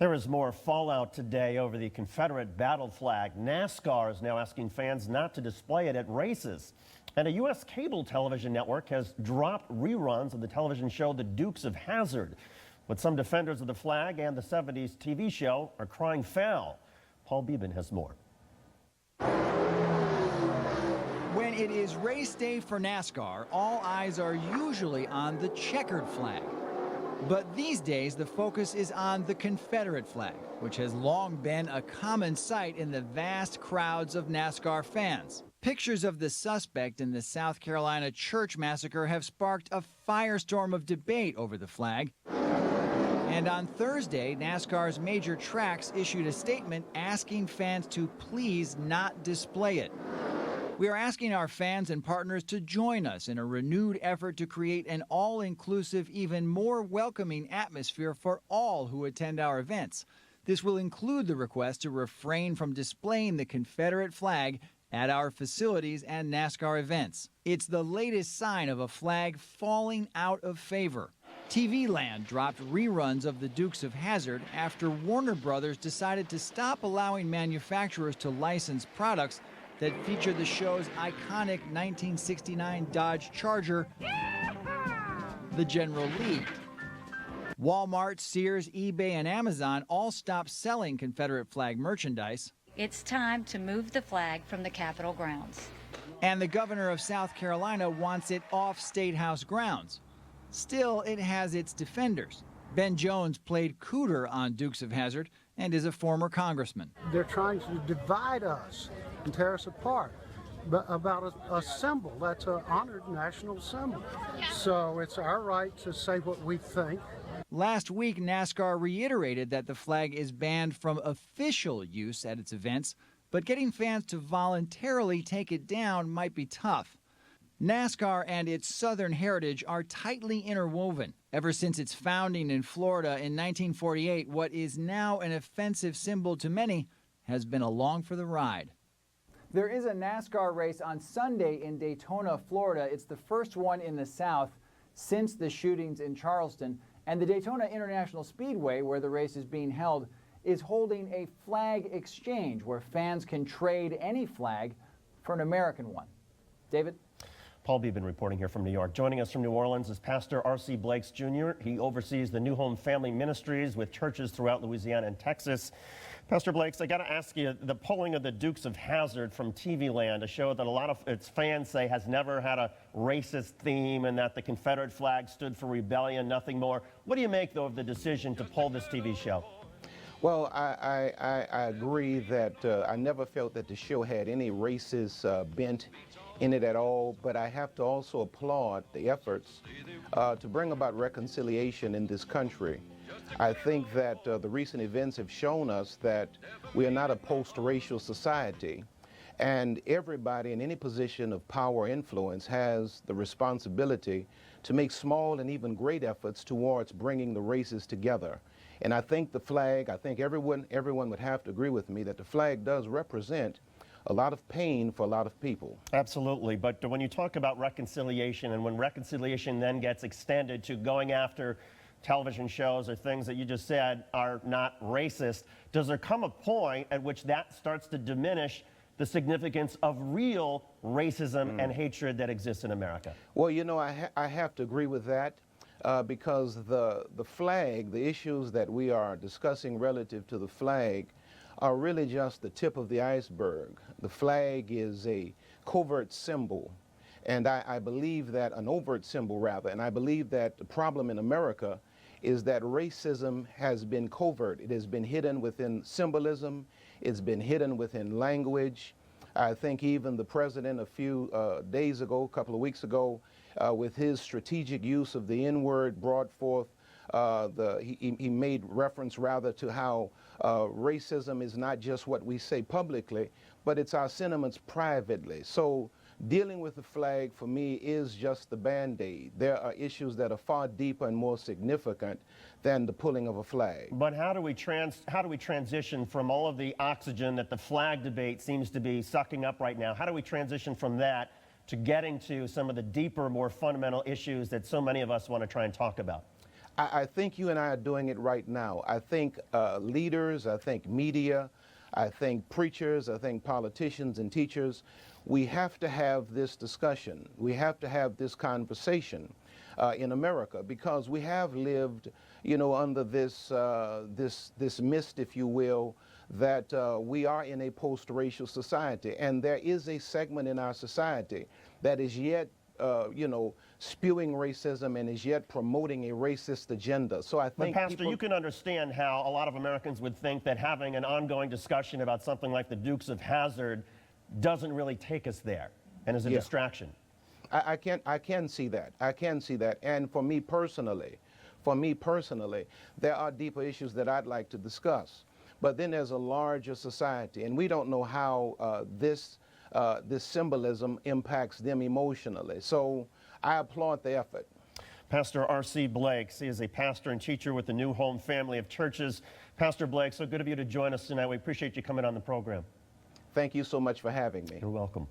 There is more fallout today over the Confederate battle flag. NASCAR is now asking fans not to display it at races. And a U.S. cable television network has dropped reruns of the television show The Dukes of Hazzard. But some defenders of the flag and the 70s TV show are crying foul. Paul Beeben has more. When it is race day for NASCAR, all eyes are usually on the checkered flag. But these days, the focus is on the Confederate flag, which has long been a common sight in the vast crowds of NASCAR fans. Pictures of the suspect in the South Carolina church massacre have sparked a firestorm of debate over the flag. And on Thursday, NASCAR's major tracks issued a statement asking fans to please not display it. We are asking our fans and partners to join us in a renewed effort to create an all-inclusive, even more welcoming atmosphere for all who attend our events. This will include the request to refrain from displaying the Confederate flag at our facilities and NASCAR events. It's the latest sign of a flag falling out of favor. TV Land dropped reruns of the Dukes of Hazzard after Warner Brothers decided to stop allowing manufacturers to license products that feature the show's iconic 1969 Dodge Charger, the General Lee. Walmart, Sears, eBay, and Amazon all stopped selling Confederate flag merchandise. It's time to move the flag from the Capitol grounds. And the governor of South Carolina wants it off State House grounds. Still, it has its defenders. Ben Jones played Cooter on Dukes of Hazzard and is a former congressman. They're trying to divide us and tear us apart about a symbol that's an honored national symbol. So it's our right to say what we think. Last week, NASCAR reiterated that the flag is banned from official use at its events, but getting fans to voluntarily take it down might be tough. NASCAR and its Southern heritage are tightly interwoven. Ever since its founding in Florida in 1948, what is now an offensive symbol to many has been along for the ride. There is a NASCAR race on Sunday in Daytona, Florida. It's the first one in the South since the shootings in Charleston. And the Daytona International Speedway, where the race is being held, is holding a flag exchange where fans can trade any flag for an American one. David? Paul Beeben reporting here from New York. Joining us from New Orleans is Pastor R.C. Blakes Jr. He oversees the New Home Family Ministries with churches throughout Louisiana and Texas. Pastor Blakes, I got to ask you, the pulling of the Dukes of Hazzard from TV Land, a show that a lot of its fans say has never had a racist theme and that the Confederate flag stood for rebellion, nothing more. What do you make, though, of the decision to pull this TV show? Well, I agree that I never felt that the show had any racist bent in it at all, but I have to also applaud the efforts to bring about reconciliation in this country. I think that the recent events have shown us that we are not a post-racial society, and everybody in any position of power or influence has the responsibility to make small and even great efforts towards bringing the races together. And I think the flag, I think everyone would have to agree with me that the flag does represent a lot of pain for a lot of people. Absolutely, but when you talk about reconciliation and when reconciliation then gets extended to going after television shows or things that you just said are not racist, does there come a point at which that starts to diminish the significance of real racism and hatred that exists in America? Well, you know, I have to agree with that because the flag, the issues that we are discussing relative to the flag are really just the tip of the iceberg. The flag is a covert symbol, and I believe that, an overt symbol rather, and I believe that the problem in America is that racism has been covert. It has been hidden within symbolism. It's been hidden within language. I think even the president a few days ago, a couple of weeks ago, with his strategic use of the N-word, brought forth he made reference rather to how racism is not just what we say publicly, but it's our sentiments privately. So dealing with the flag for me is just the Band-Aid. There are issues that are far deeper and more significant than the pulling of a flag. But how do we transition from all of the oxygen that the flag debate seems to be sucking up right now? How do we transition from that to getting to some of the deeper, more fundamental issues that so many of us want to try and talk about? I think you and I are doing it right now. I think leaders, I think media, I think preachers, I think politicians and teachers, we have to have this discussion. We have to have this conversation in America, because we have lived, you know, under this mist, if you will, that we are in a post-racial society, and there is a segment in our society that is yet you know, spewing racism and is yet promoting a racist agenda. So I think, but Pastor, you can understand how a lot of Americans would think that having an ongoing discussion about something like the Dukes of Hazzard doesn't really take us there and is a distraction. I can see that. I can see that. And for me personally, there are deeper issues that I'd like to discuss. But then there's a larger society, and we don't know how this symbolism impacts them emotionally. So I applaud the effort. Pastor R.C. Blakes, he is a pastor and teacher with the New Home family of churches. Pastor Blakes, so good of you to join us tonight. We appreciate you coming on the program. Thank you so much for having me. You're welcome.